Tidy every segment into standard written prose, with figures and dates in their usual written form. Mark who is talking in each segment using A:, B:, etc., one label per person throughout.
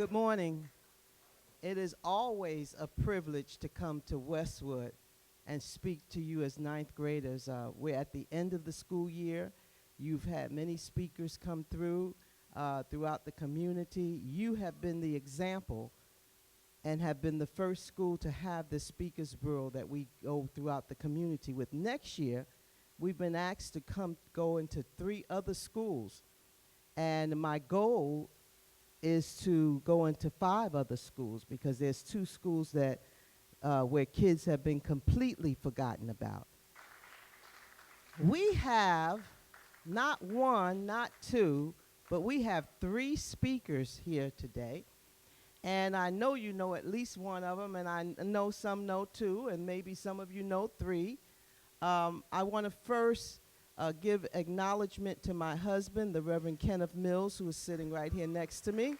A: Good morning. It is always a privilege to come to Westwood and speak to you as ninth graders. We're at the end of the school year. You've had many speakers come through throughout the community. You have been the example and have been the first school to have the speakers bureau that we go throughout the community with. Next year, we've been asked to go into 3 other schools. And my goal is to go into 5 other schools because there's 2 schools that where kids have been completely forgotten about. We have not 1, not 2, but we have 3 speakers here today. And I know you know at least one of them, and I know some know 2, and maybe some of you know 3. I want to first give acknowledgement to my husband, the Reverend Kenneth Mills, who is sitting right here next to me.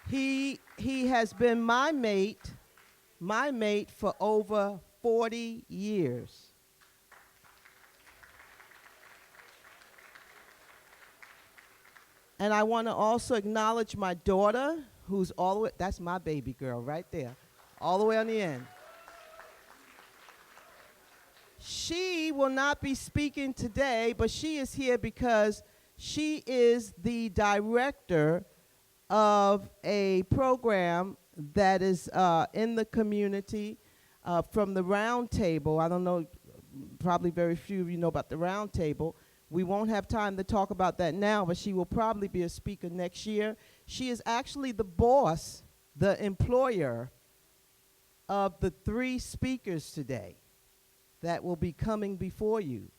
A: He has been my mate for over 40 years. And I want to also acknowledge my daughter, who's all the way, that's my baby girl right there, all the way on the end. She will not be speaking today, but she is here because she is the director of a program that is in the community from the Roundtable. I don't know, probably very few of you know about the Roundtable. We won't have time to talk about that now, but she will probably be a speaker next year. She is actually the boss, the employer of the 3 speakers today that will be coming before you.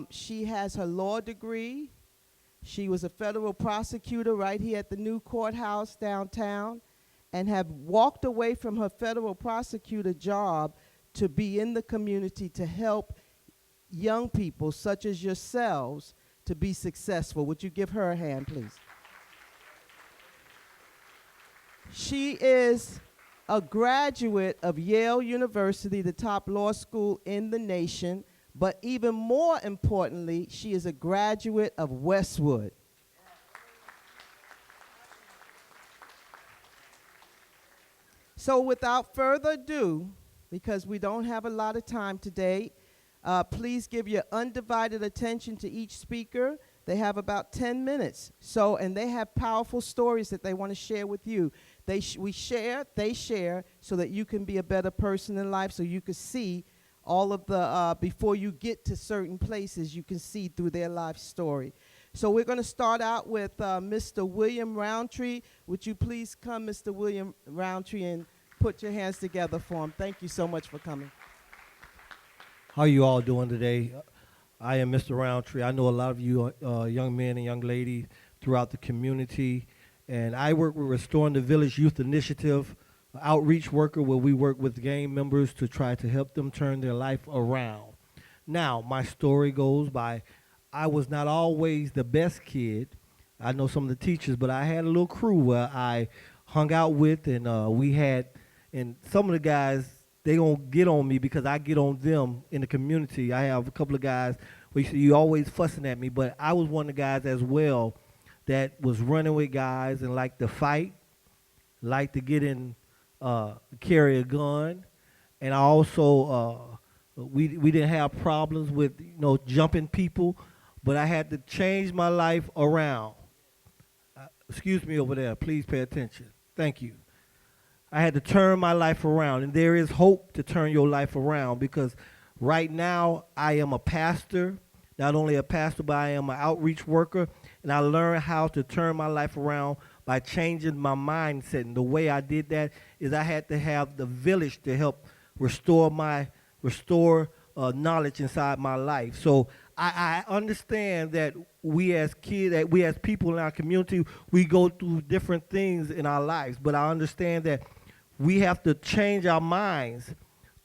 A: She has her law degree. She was a federal prosecutor right here at the new courthouse downtown and have walked away from her federal prosecutor job to be in the community to help young people such as yourselves to be successful. Would you give her a hand, please? She is a graduate of Yale University, the top law school in the nation, but even more importantly, she is a graduate of Westwood. So without further ado, because we don't have a lot of time today, please give your undivided attention to each speaker. They have about 10 minutes. And they have powerful stories that they want to share with you. They share so that you can be a better person in life, so you can see all of the, before you get to certain places, you can see through their life story. So we're going to start out with Mr. William Roundtree. Would you please come, Mr. William Roundtree, and put your hands together for him. Thank you so much for coming.
B: How are you all doing today? I am Mr. Roundtree. I know a lot of you young men and young ladies throughout the community, and I work with Restoring the Village Youth Initiative, outreach worker where we work with gang members to try to help them turn their life around. Now, my story goes by, I was not always the best kid. I know some of the teachers, but I had a little crew where I hung out with, and and some of the guys, they gonna get on me because I get on them in the community. I have a couple of guys where you always fussing at me, but I was one of the guys as well that was running with guys and liked to fight, liked to get in, carry a gun, and I also we didn't have problems with jumping people, but I had to change my life around. Excuse me over there, please pay attention. Thank you. I had to turn my life around, and there is hope to turn your life around because right now I am a pastor, not only a pastor, but I am an outreach worker, and I learned how to turn my life around by changing my mindset. And the way I did that is I had to have the village to help restore knowledge inside my life. So I understand that we as kids, that we as people in our community, we go through different things in our lives, but I understand that we have to change our minds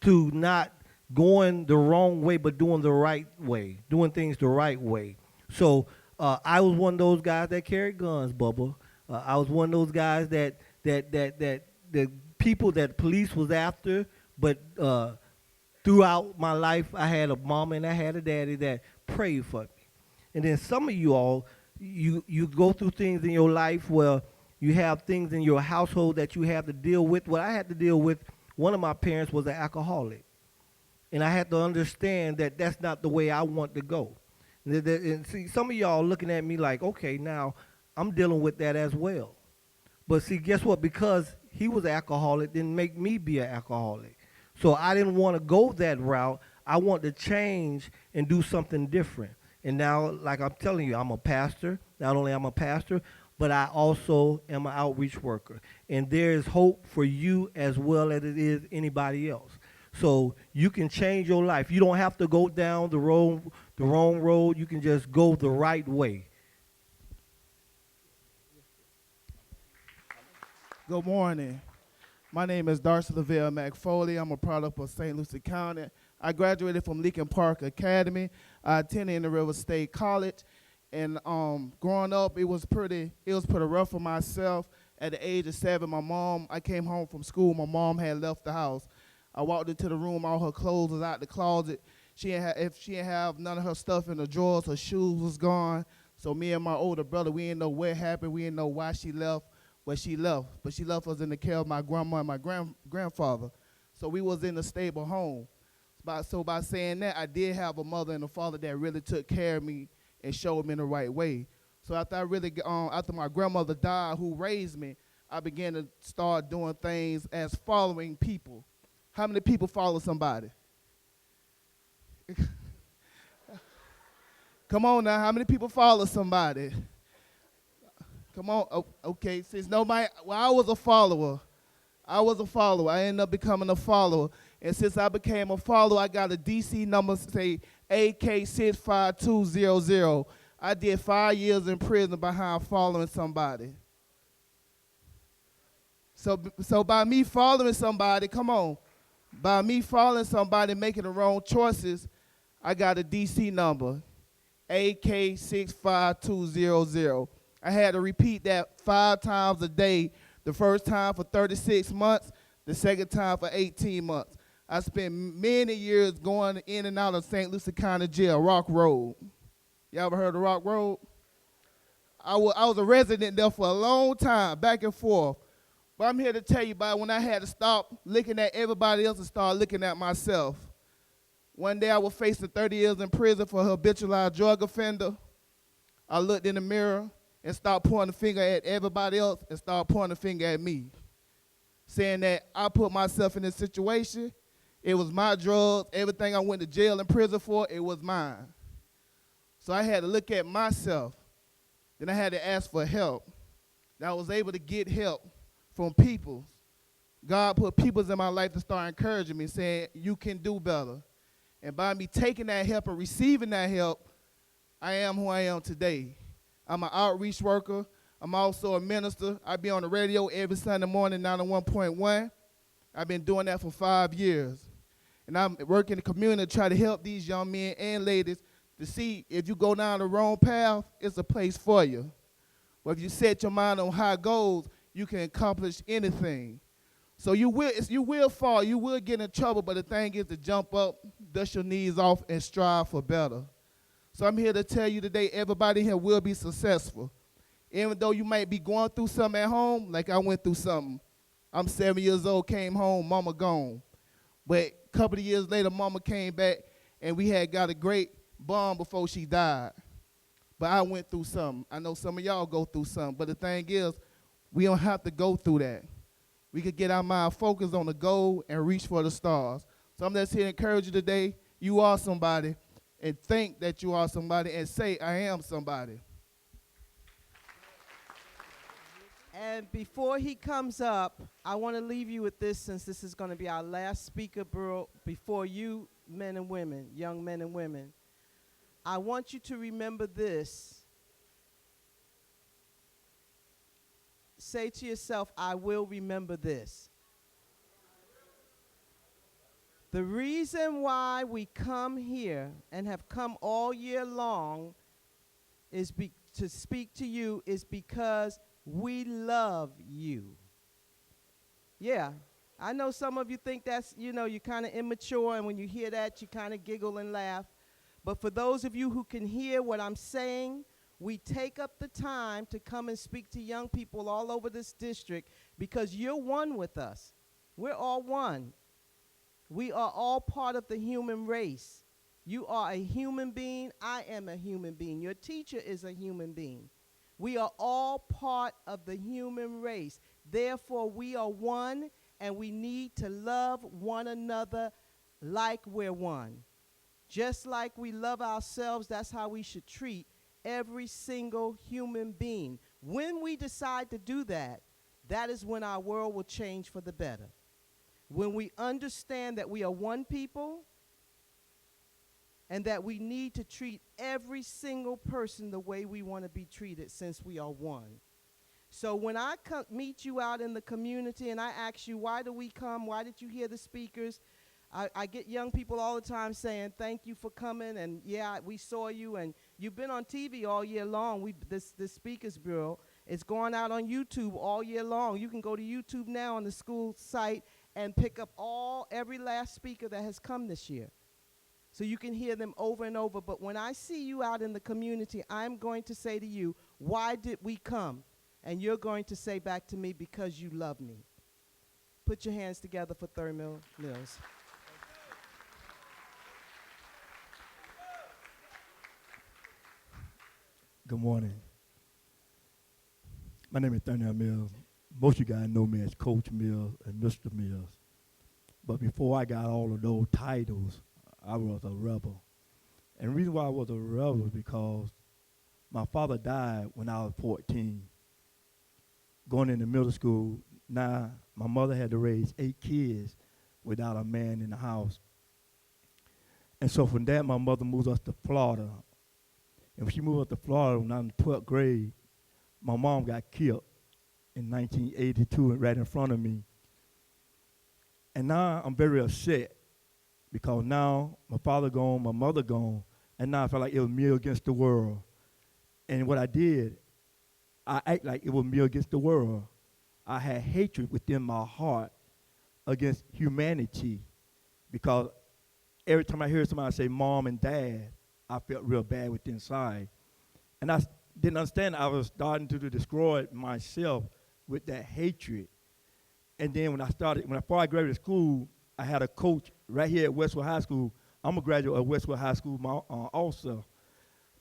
B: to not going the wrong way, but doing the right way, doing things the right way. So I was one of those guys that carried guns, Bubba. I was one of those guys that the people that police was after, but throughout my life, I had a mama and I had a daddy that prayed for me. And then some of you all You go through things in your life where you have things in your household that you have to deal with. What I had to deal with, one of my parents was an alcoholic. And I had to understand that that's not the way I want to go. And see, some of y'all looking at me like, okay, now I'm dealing with that as well. But see, guess what? Because he was an alcoholic, didn't make me be an alcoholic. So I didn't want to go that route. I want to change and do something different. And now, like I'm telling you, I'm a pastor. Not only am I a pastor, but I also am an outreach worker. And there is hope for you as well as it is anybody else. So you can change your life. You don't have to go down the wrong road. You can just go the right way.
C: Good morning. My name is Darcy McFolley. I'm a product of St. Lucie County. I graduated from Lincoln Park Academy. I attended in the River State College. And growing up, it was pretty rough for myself. At the age of 7, I came home from school. My mom had left the house. I walked into the room, all her clothes was out the closet. If she didn't have none of her stuff in the drawers, her shoes was gone. So me and my older brother, we didn't know what happened. We didn't know why she left, but she left us in the care of my grandma and my grandfather. So we was in a stable home. So by saying that, I did have a mother and a father that really took care of me and showed me in the right way. So after my grandmother died, who raised me, I began to start doing things as following people. How many people follow somebody? Come on now, how many people follow somebody? Come on, okay, I was a follower. I ended up becoming a follower. And since I became a follower, I got a DC number, say AK65200. I did 5 years in prison behind following somebody. So by me following somebody, by me following somebody making the wrong choices, I got a DC number, AK65200. I had to repeat that 5 times a day, the first time for 36 months, the second time for 18 months. I spent many years going in and out of St. Lucie County Jail, Rock Road. Y'all ever heard of Rock Road? I was a resident there for a long time, back and forth. But I'm here to tell you about when I had to stop looking at everybody else and start looking at myself. One day I was facing 30 years in prison for a habitualized drug offender. I looked in the mirror and stopped pointing the finger at everybody else and started pointing the finger at me, saying that I put myself in this situation. It was my drugs. Everything I went to jail and prison for, it was mine. So I had to look at myself. Then I had to ask for help. And I was able to get help from people. God put people in my life to start encouraging me, saying, you can do better. And by me taking that help and receiving that help, I am who I am today. I'm an outreach worker. I'm also a minister. I be on the radio every Sunday morning, 91.1. I've been doing that for 5 years. And I'm working in the community to try to help these young men and ladies to see if you go down the wrong path, it's a place for you. But if you set your mind on high goals, you can accomplish anything. So you will fall, you will get in trouble, but the thing is to jump up, dust your knees off, and strive for better. So I'm here to tell you today, everybody here will be successful. Even though you might be going through something at home, like I went through something. I'm 7 years old, came home, mama gone. But a couple of years later, mama came back, and we had got a great bond before she died. But I went through something. I know some of y'all go through something, but the thing is, we don't have to go through that. We could get our mind focused on the goal and reach for the stars. So I'm just here to encourage you today. You are somebody, and think that you are somebody, and say, I am somebody.
A: And before he comes up, I want to leave you with this, since this is going to be our last speaker before you, men and women, young men and women. I want you to remember this. Say to yourself, I will remember this. The reason why we come here and have come all year long is to speak to you is because we love you. Yeah, I know some of you think that's, you're kind of immature, and when you hear that, you kind of giggle and laugh. But for those of you who can hear what I'm saying, we take up the time to come and speak to young people all over this district because you're one with us. We're all one. We are all part of the human race. You are a human being. I am a human being. Your teacher is a human being. We are all part of the human race. Therefore, we are one, and we need to love one another like we're one. Just like we love ourselves, that's how we should treat every single human being. When we decide to do that, that is when our world will change for the better. When we understand that we are one people and that we need to treat every single person the way we want to be treated since we are one. So when I meet you out in the community and I ask you, why do we come? Why did you hear the speakers? I get young people all the time saying, thank you for coming, and yeah, we saw you, and you've been on TV all year long. This Speakers Bureau is going out on YouTube all year long. You can go to YouTube now on the school site and pick up every last speaker that has come this year. So you can hear them over and over. But when I see you out in the community, I'm going to say to you, why did we come? And you're going to say back to me, because you love me. Put your hands together for Thernell Mills.
D: Good morning. My name is Thernell Mills. Most of you guys know me as Coach Mills and Mr. Mills. But before I got all of those titles, I was a rebel. And the reason why I was a rebel is because my father died when I was 14. Going into middle school, now my mother had to raise 8 kids without a man in the house. And so from that, my mother moved us to Florida. And when she moved up to Florida when I was in 12th grade, my mom got killed in 1982 right in front of me. And now I'm very upset because now my father gone, my mother gone, and now I felt like it was me against the world. And what I did, I act like it was me against the world. I had hatred within my heart against humanity because every time I hear somebody say mom and dad, I felt real bad within inside. And I didn't understand I was starting to destroy myself with that hatred. And then before I graduated school, I had a coach right here at Westwood High School. I'm a graduate of Westwood High School also.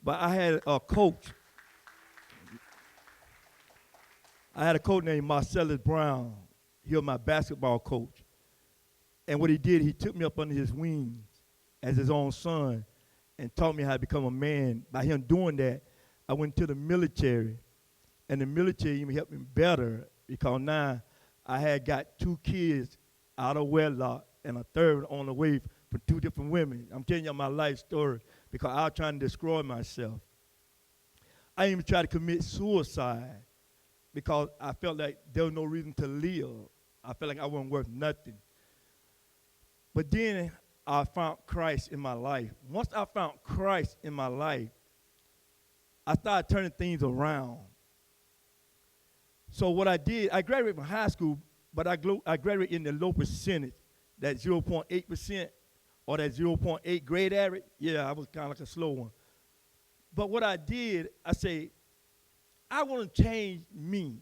D: But I had a coach. I had a coach named Marcellus Brown. He was my basketball coach. And what he did, he took me up under his wings as his own son and taught me how to become a man. By him doing that, I went to the military. And the military even helped me better because now I had got 2 kids out of wedlock and a third on the way from 2 different women. I'm telling you my life story because I was trying to destroy myself. I even tried to commit suicide because I felt like there was no reason to live. I felt like I wasn't worth nothing. But then I found Christ in my life. Once I found Christ in my life, I started turning things around. So what I did, I graduated from high school, but I graduated in the low percentage, that 0.8% or that 0.8 grade average. Yeah, I was kind of like a slow one. But what I did, I said, I want to change me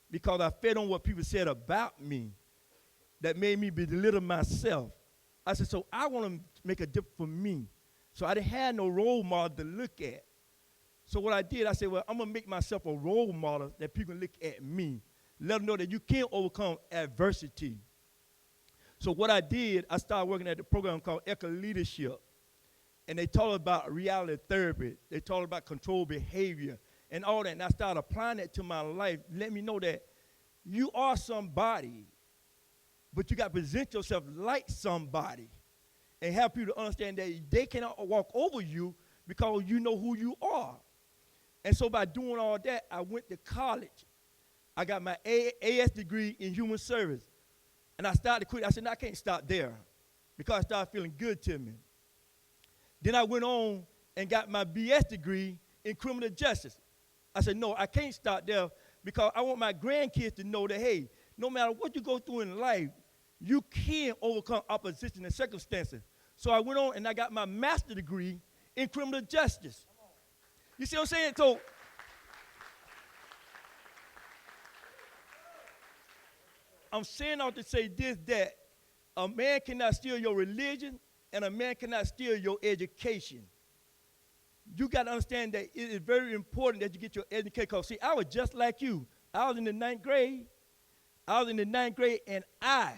D: because I fed on what people said about me that made me belittle myself. I said, so I want to make a difference for me. So I didn't have no role model to look at. So what I did, I said, well, I'm going to make myself a role model that people can look at me. Let them know that you can overcome adversity. So what I did, I started working at the program called Echo Leadership. And they taught about reality therapy. They taught about controlled behavior and all that. And I started applying that to my life. Let me know that you are somebody, but you got to present yourself like somebody and have people to understand that they cannot walk over you because you know who you are. And so by doing all that, I went to college. I got my AS degree in human service. And I started to quit. I said, no, I can't stop there because I started feeling good to me. Then I went on and got my BS degree in criminal justice. I said, no, I can't stop there because I want my grandkids to know that, hey, no matter what you go through in life, you can overcome opposition and circumstances. So I went on and I got my master's degree in criminal justice. You see what I'm saying? So I'm saying all to say this, that a man cannot steal your religion and a man cannot steal your education. You got to understand that it is very important that you get your education. Because, see, I was just like you. I was in the ninth grade. And I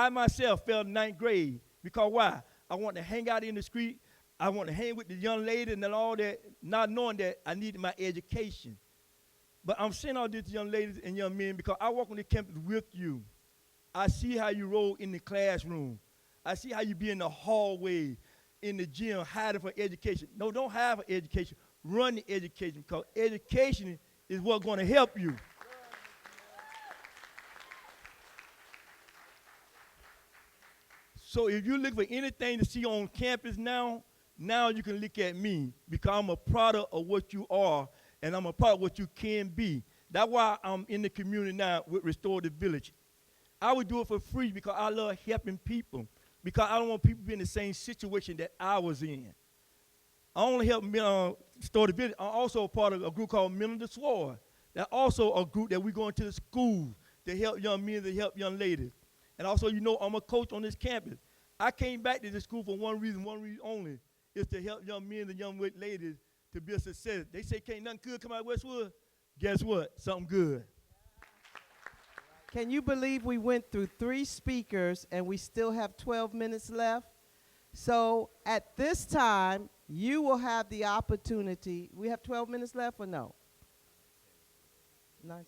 D: myself failed ninth grade. Because why? I wanted to hang out in the street. I wanted to hang with the young lady and all that, not knowing that I needed my education. But I'm saying all this to young ladies and young men because I walk on the campus with you. I see how you roll in the classroom. I see how you be in the hallway, in the gym, hiding for education. No, don't hide for education. Run the education because education is what's going to help you. So if you look for anything to see on campus now you can look at me because I'm a product of what you are and I'm a part of what you can be. That's why I'm in the community now with Restore the Village. I would do it for free because I love helping people, because I don't want people to be in the same situation that I was in. I only help Restore the Village. I'm also a part of a group called Men of the Sword. That's also a group that we go into the schools to help young men, to help young ladies. And also, you know, I'm a coach on this campus. I came back to this school for one reason only, is to help young men and young ladies to be a success. They say can't nothing good come out of Westwood. Guess what? Something good.
A: Can you believe we went through 3 speakers and we still have 12 minutes left? So at this time, you will have the opportunity. We have 12 minutes left or no? 9.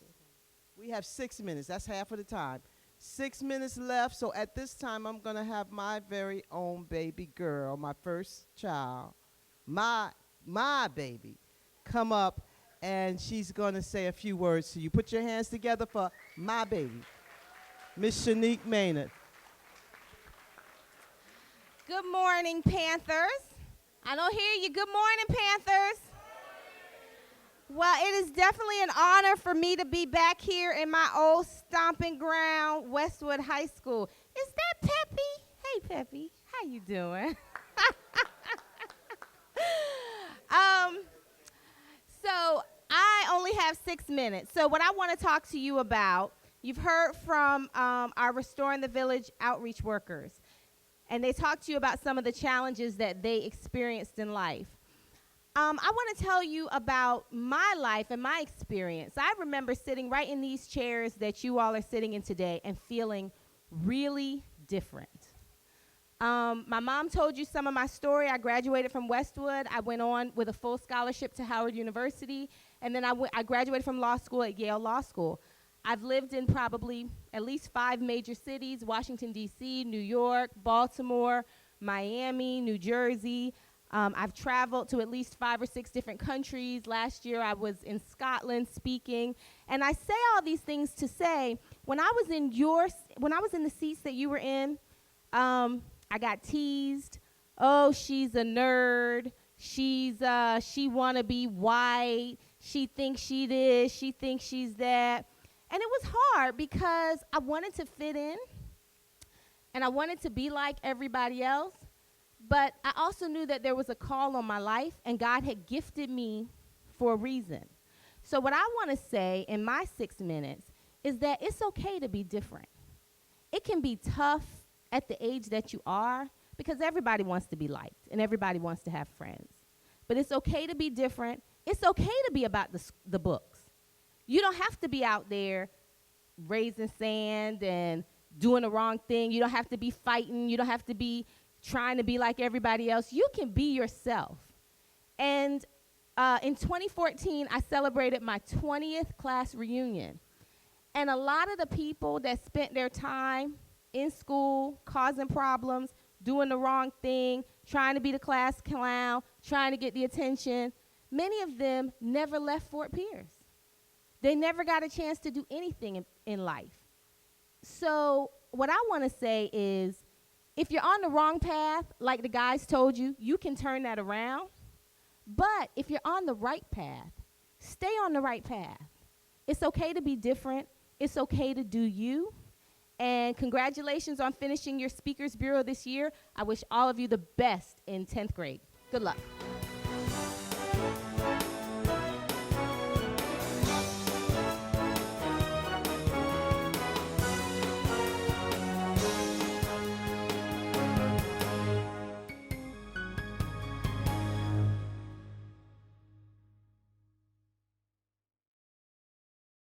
A: We have 6 minutes. That's half of the time. 6 minutes left. So at this time, I'm going to have my very own baby girl, my first child, my baby, come up, and she's going to say a few words to you. Put your hands together for my baby, Miss Shaniek Maynard.
E: Good morning, Panthers. I don't hear you. Good morning, Panthers. Well, it is definitely an honor for me to be back here in my old stomping ground, Westwood High School. Is that Peppy? Hey, Peppy. How you doing? So I only have 6 minutes. So what I want to talk to you about, you've heard from our Restoring the Village outreach workers, and they talked to you about some of the challenges that they experienced in life. I want to tell you about my life and my experience. I remember sitting right in these chairs that you all are sitting in today and feeling really different. My mom told you some of my story. I graduated from Westwood. I went on with a full scholarship to Howard University, and then I graduated from law school at Yale Law School. I've lived in probably at least 5 major cities: Washington, D.C., New York, Baltimore, Miami, New Jersey. I've traveled to at least 5 or 6 different countries. Last year I was in Scotland speaking. And I say all these things to say, when I was in the seats that you were in, I got teased. Oh, she's a nerd. She wanna be white. She thinks she this. She thinks she's that. And it was hard because I wanted to fit in and I wanted to be like everybody else. But I also knew that there was a call on my life, and God had gifted me for a reason. So what I want to say in my 6 minutes is that it's okay to be different. It can be tough at the age that you are because everybody wants to be liked, and everybody wants to have friends. But it's okay to be different. It's okay to be about the books. You don't have to be out there raising sand and doing the wrong thing. You don't have to be fighting. You don't have to be trying to be like everybody else. You can be yourself. And in 2014, I celebrated my 20th class reunion. And a lot of the people that spent their time in school causing problems, doing the wrong thing, trying to be the class clown, trying to get the attention, many of them never left Fort Pierce. They never got a chance to do anything in life. So what I want to say is, if you're on the wrong path, like the guys told you, you can turn that around. But if you're on the right path, stay on the right path. It's okay to be different. It's okay to do you. And congratulations on finishing your Speakers Bureau this year. I wish all of you the best in 10th grade. Good luck.